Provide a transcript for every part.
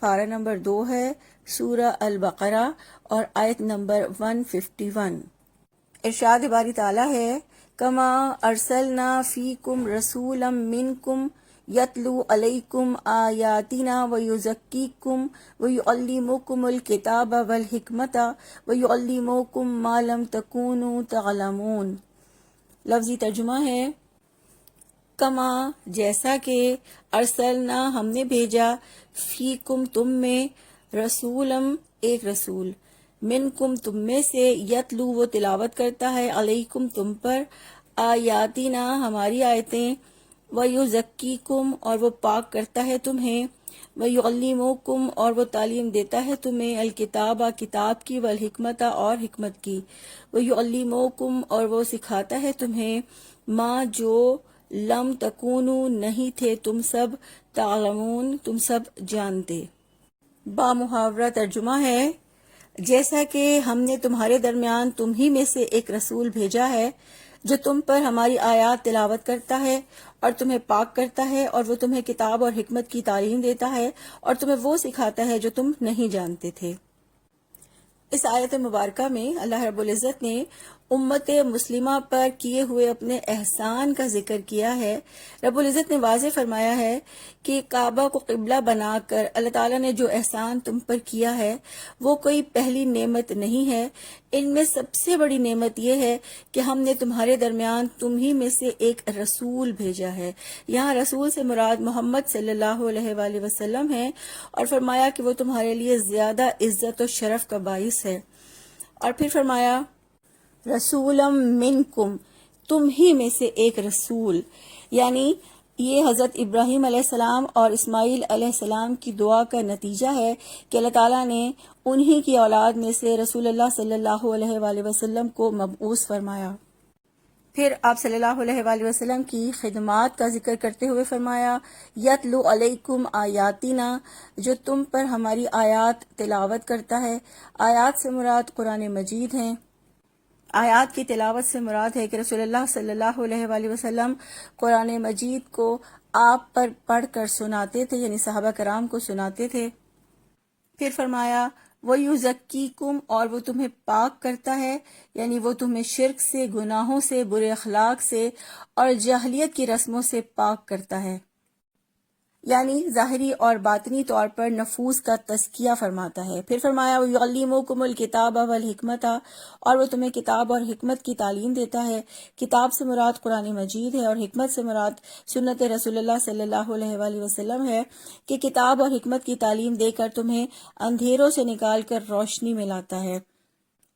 پارہ نمبر 2 ہے سورہ البقرہ اور آیت نمبر 151۔ ارشاد باری تعالیٰ ہے کما ارسلنا فیکم رسولا منکم یتلو علیکم آیاتنا ویزکیکم ویعلمکم الکتاب والحکمت ویعلمکم ما لم تکونوا تعلمون۔ لفظی ترجمہ ہے کما جیسا کہ ارسلنا ہم نے بھیجا فیکم تم میں رسولم ایک رسول منکم تم میں سے یتلو وہ تلاوت کرتا ہے علیکم تم پر آیاتنا ہماری آیتیں ویزکیکم اور وہ پاک کرتا ہے تمہیں ویعلمکم اور وہ تعلیم دیتا ہے تمہیں الکتاب کتاب کی والحکمت اور حکمت کی ویعلمکم اور وہ سکھاتا ہے تمہیں ما جو لم تکونو نہیں تھے تم سب تعلمون تم سب جانتے۔ با محاورہ ترجمہ ہے جیسا کہ ہم نے تمہارے درمیان تم ہی میں سے ایک رسول بھیجا ہے جو تم پر ہماری آیات تلاوت کرتا ہے اور تمہیں پاک کرتا ہے اور وہ تمہیں کتاب اور حکمت کی تعلیم دیتا ہے اور تمہیں وہ سکھاتا ہے جو تم نہیں جانتے تھے۔ اس آیت مبارکہ میں اللہ رب العزت نے امت مسلمہ پر کیے ہوئے اپنے احسان کا ذکر کیا ہے۔ رب العزت نے واضح فرمایا ہے کہ کعبہ کو قبلہ بنا کر اللہ تعالیٰ نے جو احسان تم پر کیا ہے وہ کوئی پہلی نعمت نہیں ہے، ان میں سب سے بڑی نعمت یہ ہے کہ ہم نے تمہارے درمیان تم ہی میں سے ایک رسول بھیجا ہے۔ یہاں رسول سے مراد محمد صلی اللہ علیہ وآلہ وسلم ہے اور فرمایا کہ وہ تمہارے لیے زیادہ عزت و شرف کا باعث ہے، اور پھر فرمایا رسولم منکم تم ہی میں سے ایک رسول، یعنی یہ حضرت ابراہیم علیہ السلام اور اسماعیل علیہ السلام کی دعا کا نتیجہ ہے کہ اللہ تعالیٰ نے انہی کی اولاد میں سے رسول اللہ صلی اللہ علیہ وآلہ وسلم کو مبعوث فرمایا۔ پھر آپ صلی اللہ علیہ وآلہ وسلم کی خدمات کا ذکر کرتے ہوئے فرمایا یتلو علیکم آیاتنا جو تم پر ہماری آیات تلاوت کرتا ہے۔ آیات سے مراد قرآن مجید ہیں۔ آیات کی تلاوت سے مراد ہے کہ رسول اللہ صلی اللہ علیہ وآلہ وسلم قرآن مجید کو آپ پر پڑھ کر سناتے تھے، یعنی صحابہ کرام کو سناتے تھے۔ پھر فرمایا وَيُزَكِّيكُمْ اور وہ تمہیں پاک کرتا ہے، یعنی وہ تمہیں شرک سے، گناہوں سے، برے اخلاق سے اور جاہلیت کی رسموں سے پاک کرتا ہے، یعنی ظاہری اور باطنی طور پر نفوس کا تزکیہ فرماتا ہے۔ پھر فرمایا وَيُعَلِّمُكُمُ الْكِتَابَ وَالْحِكْمَةَ اور وہ تمہیں کتاب اور حکمت کی تعلیم دیتا ہے۔ کتاب سے مراد قرآن مجید ہے اور حکمت سے مراد سنت رسول اللہ صلی اللہ علیہ وآلہ وسلم ہے کہ کتاب اور حکمت کی تعلیم دے کر تمہیں اندھیروں سے نکال کر روشنی میں لاتا ہے۔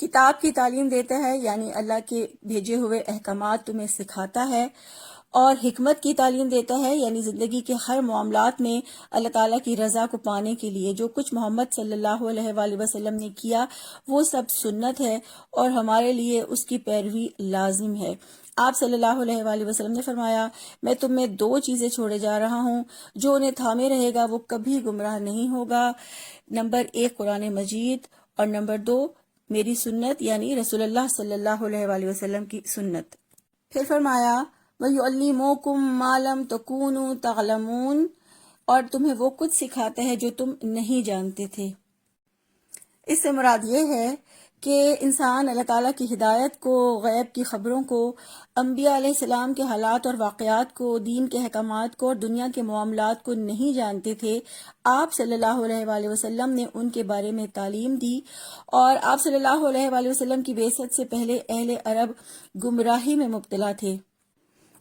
کتاب کی تعلیم دیتا ہے یعنی اللہ کے بھیجے ہوئے احکامات تمہیں سکھاتا ہے، اور حکمت کی تعلیم دیتا ہے یعنی زندگی کے ہر معاملات میں اللہ تعالیٰ کی رضا کو پانے کے لیے جو کچھ محمد صلی اللہ علیہ وآلہ وسلم نے کیا وہ سب سنت ہے اور ہمارے لیے اس کی پیروی لازم ہے۔ آپ صلی اللہ علیہ وآلہ وسلم نے فرمایا میں تم میں 2 چیزیں چھوڑے جا رہا ہوں، جو انہیں تھامے رہے گا وہ کبھی گمراہ نہیں ہوگا۔ نمبر 1 قرآن مجید اور نمبر 2 میری سنت یعنی رسول اللہ صلی اللہ علیہ وآلہ وسلم کی سنت۔ پھر فرمایا وَيُعَلِّمُكُم مَّا لَمْ تَكُونُوا تَعْلَمُونَ اور تمہیں وہ کچھ سکھاتا ہے جو تم نہیں جانتے تھے۔ اس سے مراد یہ ہے کہ انسان اللہ تعالیٰ کی ہدایت کو، غیب کی خبروں کو، انبیاء علیہ السلام کے حالات اور واقعات کو، دین کے احکامات کو اور دنیا کے معاملات کو نہیں جانتے تھے۔ آپ صلی اللہ علیہ وآلہ وسلم نے ان کے بارے میں تعلیم دی، اور آپ صلی اللہ علیہ وآلہ وسلم کی بعثت سے پہلے اہل عرب گمراہی میں مبتلا تھے،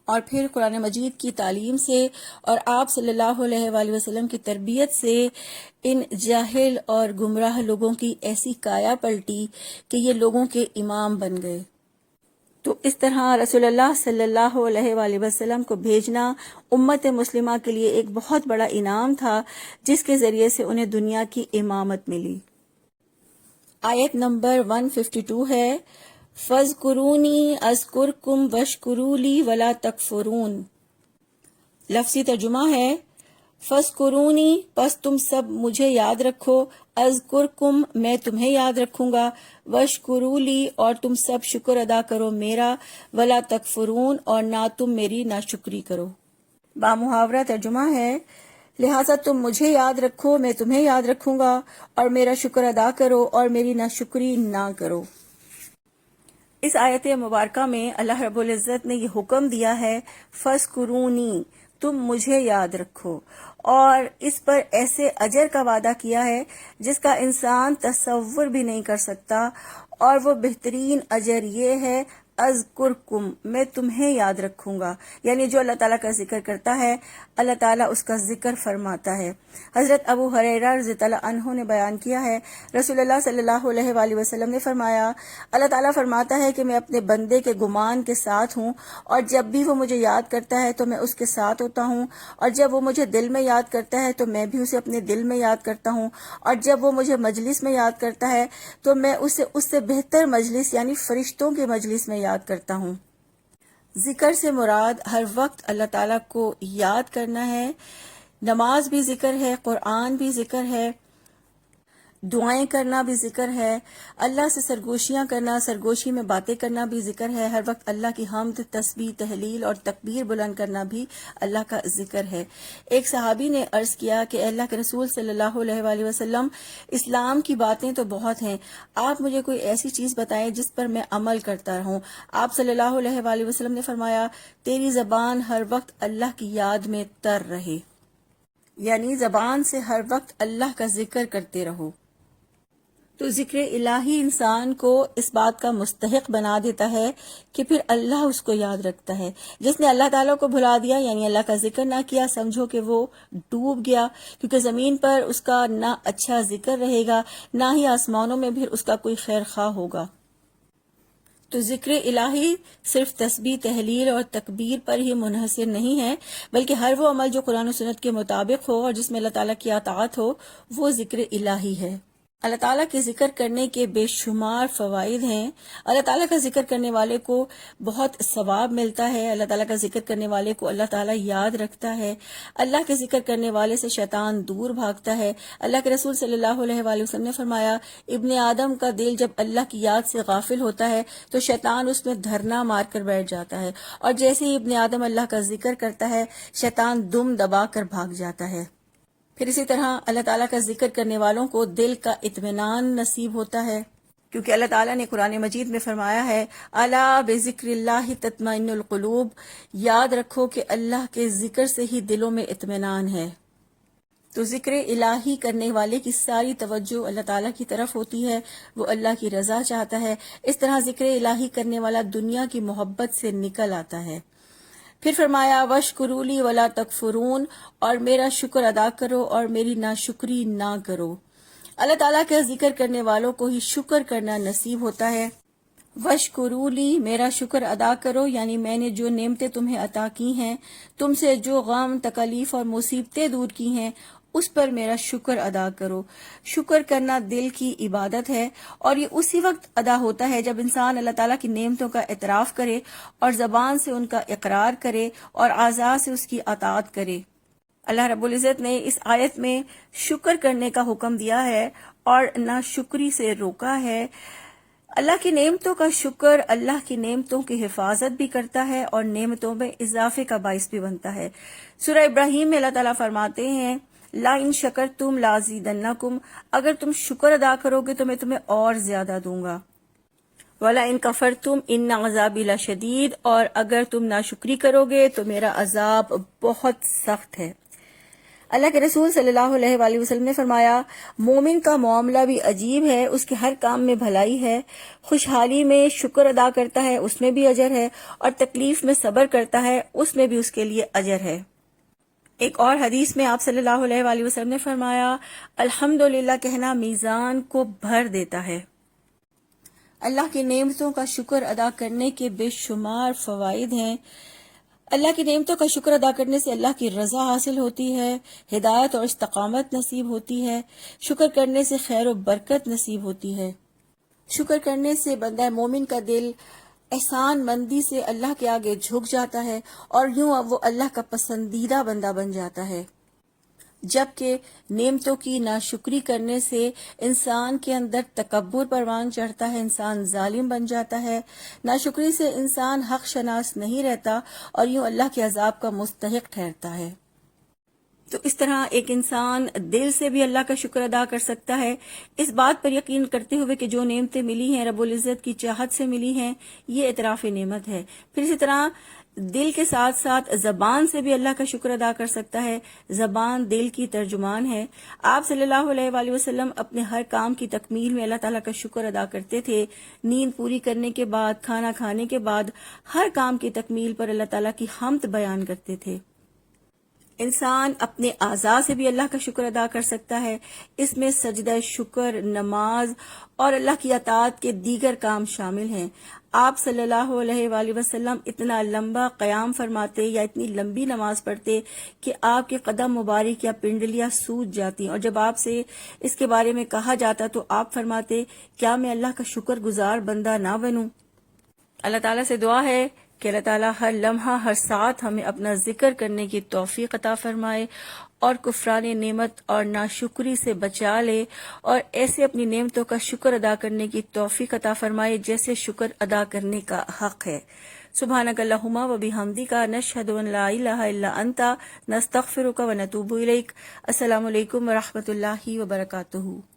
اور پھر قرآن مجید کی تعلیم سے اور آپ صلی اللہ علیہ وآلہ وسلم کی تربیت سے ان جاہل اور گمراہ لوگوں کی ایسی کایا پلٹی کہ یہ لوگوں کے امام بن گئے۔ تو اس طرح رسول اللہ صلی اللہ علیہ وآلہ وسلم کو بھیجنا امت مسلمہ کے لیے ایک بہت بڑا انعام تھا جس کے ذریعے سے انہیں دنیا کی امامت ملی۔ آیت نمبر 152 ہے فَاذْكُرُونِي أَذْكُرْكُمْ وَاشْكُرُوا لِي وَلَا تَكْفُرُونَ۔ لفظی ترجمہ ہے فَاذْكُرُونِي پس تم سب مجھے یاد رکھو، اذکرکم میں تمہیں یاد رکھوں گا، واشکروا لی اور تم سب شکر ادا کرو میرا، ولا تکفرون اور نہ تم میری ناشکری کرو۔ با محاورہ ترجمہ ہے لہٰذا تم مجھے یاد رکھو، میں تمہیں یاد رکھوں گا، اور میرا شکر ادا کرو اور میری ناشکری نہ کرو۔ اس آیت مبارکہ میں اللہ رب العزت نے یہ حکم دیا ہے فَاذْكُرُونِی، تم مجھے یاد رکھو، اور اس پر ایسے اجر کا وعدہ کیا ہے جس کا انسان تصور بھی نہیں کر سکتا، اور وہ بہترین اجر یہ ہے اذکرکم، میں تمہیں یاد رکھوں گا، یعنی جو اللہ تعالیٰ کا ذکر کرتا ہے اللہ تعالیٰ اس کا ذکر فرماتا ہے۔ حضرت ابو ہریرہ رضی اللہ عنہ نے بیان کیا ہے، رسول اللہ صلی اللہ علیہ وآلہ وسلم نے فرمایا، اللہ تعالیٰ فرماتا ہے کہ میں اپنے بندے کے گمان کے ساتھ ہوں، اور جب بھی وہ مجھے یاد کرتا ہے تو میں اس کے ساتھ ہوتا ہوں، اور جب وہ مجھے دل میں یاد کرتا ہے تو میں بھی اسے اپنے دل میں یاد کرتا ہوں، اور جب وہ مجھے مجلس میں یاد کرتا ہے تو میں اسے اس سے بہتر مجلس یعنی فرشتوں کی مجلس میں یاد کرتا ہوں۔ ذکر سے مراد ہر وقت اللہ تعالیٰ کو یاد کرنا ہے۔ نماز بھی ذکر ہے، قرآن بھی ذکر ہے، دعائیں کرنا بھی ذکر ہے، اللہ سے سرگوشیاں کرنا، سرگوشی میں باتیں کرنا بھی ذکر ہے، ہر وقت اللہ کی حمد، تسبیح، تحلیل اور تکبیر بلند کرنا بھی اللہ کا ذکر ہے۔ ایک صحابی نے عرض کیا کہ اے اللہ کے رسول صلی اللہ علیہ وآلہ وسلم، اسلام کی باتیں تو بہت ہیں، آپ مجھے کوئی ایسی چیز بتائیں جس پر میں عمل کرتا رہوں۔ آپ صلی اللہ علیہ وآلہ وسلم نے فرمایا، تیری زبان ہر وقت اللہ کی یاد میں تر رہے، یعنی زبان سے ہر وقت اللہ کا ذکر کرتے رہو۔ تو ذکر الہی انسان کو اس بات کا مستحق بنا دیتا ہے کہ پھر اللہ اس کو یاد رکھتا ہے۔ جس نے اللہ تعالیٰ کو بھلا دیا یعنی اللہ کا ذکر نہ کیا، سمجھو کہ وہ ڈوب گیا، کیونکہ زمین پر اس کا نہ اچھا ذکر رہے گا، نہ ہی آسمانوں میں بھی اس کا کوئی خیر خواہ ہوگا۔ تو ذکر الہی صرف تسبیح، تحلیل اور تکبیر پر ہی منحصر نہیں ہے، بلکہ ہر وہ عمل جو قرآن و سنت کے مطابق ہو اور جس میں اللہ تعالیٰ کی اطاعت ہو، وہ ذکر الہی ہے۔ اللہ تعالیٰ کے ذکر کرنے کے بے شمار فوائد ہیں۔ اللہ تعالیٰ کا ذکر کرنے والے کو بہت ثواب ملتا ہے، اللہ تعالیٰ کا ذکر کرنے والے کو اللہ تعالیٰ یاد رکھتا ہے، اللہ کے ذکر کرنے والے سے شیطان دور بھاگتا ہے۔ اللہ کے رسول صلی اللہ علیہ وآلہ وسلم نے فرمایا، ابن آدم کا دل جب اللہ کی یاد سے غافل ہوتا ہے تو شیطان اس میں دھرنا مار کر بیٹھ جاتا ہے، اور جیسے ہی ابن آدم اللہ کا ذکر کرتا ہے شیطان دم دبا کر بھاگ جاتا ہے۔ پھر اسی طرح اللہ تعالیٰ کا ذکر کرنے والوں کو دل کا اطمینان نصیب ہوتا ہے، کیونکہ اللہ تعالیٰ نے قرآن مجید میں فرمایا ہے، الا بذکر اللہ تطمئن القلوب، یاد رکھو کہ اللہ کے ذکر سے ہی دلوں میں اطمینان ہے۔ تو ذکر الہی کرنے والے کی ساری توجہ اللہ تعالیٰ کی طرف ہوتی ہے، وہ اللہ کی رضا چاہتا ہے۔ اس طرح ذکر الہی کرنے والا دنیا کی محبت سے نکل آتا ہے۔ پھر فرمایا، وَاشْكُرُوا لِي وَلَا تَكْفُرُونَ، اور میرا شکر ادا کرو اور میری ناشکری نہ کرو۔ اللہ تعالیٰ کا ذکر کرنے والوں کو ہی شکر کرنا نصیب ہوتا ہے۔ وَاشْكُرُوا لِي، میرا شکر ادا کرو، یعنی میں نے جو نعمتیں تمہیں عطا کی ہیں، تم سے جو غم، تکلیف اور مصیبتیں دور کی ہیں، اس پر میرا شکر ادا کرو۔ شکر کرنا دل کی عبادت ہے، اور یہ اسی وقت ادا ہوتا ہے جب انسان اللہ تعالیٰ کی نعمتوں کا اعتراف کرے اور زبان سے ان کا اقرار کرے اور اعضاء سے اس کی اطاعت کرے۔ اللہ رب العزت نے اس آیت میں شکر کرنے کا حکم دیا ہے اور ناشکری سے روکا ہے۔ اللہ کی نعمتوں کا شکر اللہ کی نعمتوں کی حفاظت بھی کرتا ہے اور نعمتوں میں اضافے کا باعث بھی بنتا ہے۔ سورہ ابراہیم میں اللہ تعالیٰ فرماتے ہیں، لا ان شکرتم لازیدنکم، اگر تم شکر ادا کرو گے تو میں تمہیں اور زیادہ دوں گا۔ ولا ان کفرتم ان عذابی لشدید، اور اگر تم ناشکری کرو گے تو میرا عذاب بہت سخت ہے۔ اللہ کے رسول صلی اللہ علیہ وآلہ وسلم نے فرمایا، مومن کا معاملہ بھی عجیب ہے، اس کے ہر کام میں بھلائی ہے، خوشحالی میں شکر ادا کرتا ہے اس میں بھی اجر ہے، اور تکلیف میں صبر کرتا ہے اس میں بھی اس کے لیے اجر ہے۔ ایک اور حدیث میں آپ صلی اللہ علیہ وآلہ وسلم نے فرمایا، الحمدللہ کہنا میزان کو بھر دیتا ہے۔ اللہ کی نعمتوں کا شکر ادا کرنے کے بے شمار فوائد ہیں۔ اللہ کی نعمتوں کا شکر ادا کرنے سے اللہ کی رضا حاصل ہوتی ہے، ہدایت اور استقامت نصیب ہوتی ہے، شکر کرنے سے خیر و برکت نصیب ہوتی ہے۔ شکر کرنے سے بندہ مومن کا دل احسان مندی سے اللہ کے آگے جھک جاتا ہے، اور یوں اب وہ اللہ کا پسندیدہ بندہ بن جاتا ہے۔ جبکہ نعمتوں کی ناشکری کرنے سے انسان کے اندر تکبر پروان چڑھتا ہے، انسان ظالم بن جاتا ہے۔ ناشکری سے انسان حق شناس نہیں رہتا اور یوں اللہ کے عذاب کا مستحق ٹھہرتا ہے۔ تو اس طرح ایک انسان دل سے بھی اللہ کا شکر ادا کر سکتا ہے، اس بات پر یقین کرتے ہوئے کہ جو نعمتیں ملی ہیں رب العزت کی چاہت سے ملی ہیں، یہ اعتراف نعمت ہے۔ پھر اسی طرح دل کے ساتھ ساتھ زبان سے بھی اللہ کا شکر ادا کر سکتا ہے، زبان دل کی ترجمان ہے۔ آپ صلی اللہ علیہ وآلہ وسلم اپنے ہر کام کی تکمیل میں اللہ تعالیٰ کا شکر ادا کرتے تھے۔ نیند پوری کرنے کے بعد، کھانا کھانے کے بعد، ہر کام کی تکمیل پر اللہ تعالیٰ کی حمد بیان کرتے تھے۔ انسان اپنے اعضاء سے بھی اللہ کا شکر ادا کر سکتا ہے، اس میں سجدہ شکر، نماز اور اللہ کی اطاعت کے دیگر کام شامل ہیں۔ آپ صلی اللہ علیہ وآلہ وسلم اتنا لمبا قیام فرماتے یا اتنی لمبی نماز پڑھتے کہ آپ کے قدم مبارک یا پنڈلیاں سوج جاتی، اور جب آپ سے اس کے بارے میں کہا جاتا تو آپ فرماتے، کیا میں اللہ کا شکر گزار بندہ نہ بنوں؟ اللہ تعالیٰ سے دعا ہے کہ اللہ تعالیٰ ہر لمحہ ہر ساتھ ہمیں اپنا ذکر کرنے کی توفیق عطا فرمائے اور کفران نعمت اور ناشکری سے بچا لے، اور ایسے اپنی نعمتوں کا شکر ادا کرنے کی توفیق عطا فرمائے جیسے شکر ادا کرنے کا حق ہے۔ سبحانک اللہم و بحمدک، نشہد ان لا الہ الا انت، نستغفرک و نتوب الیک۔ السلام علیکم ورحمۃ اللہ وبرکاتہ۔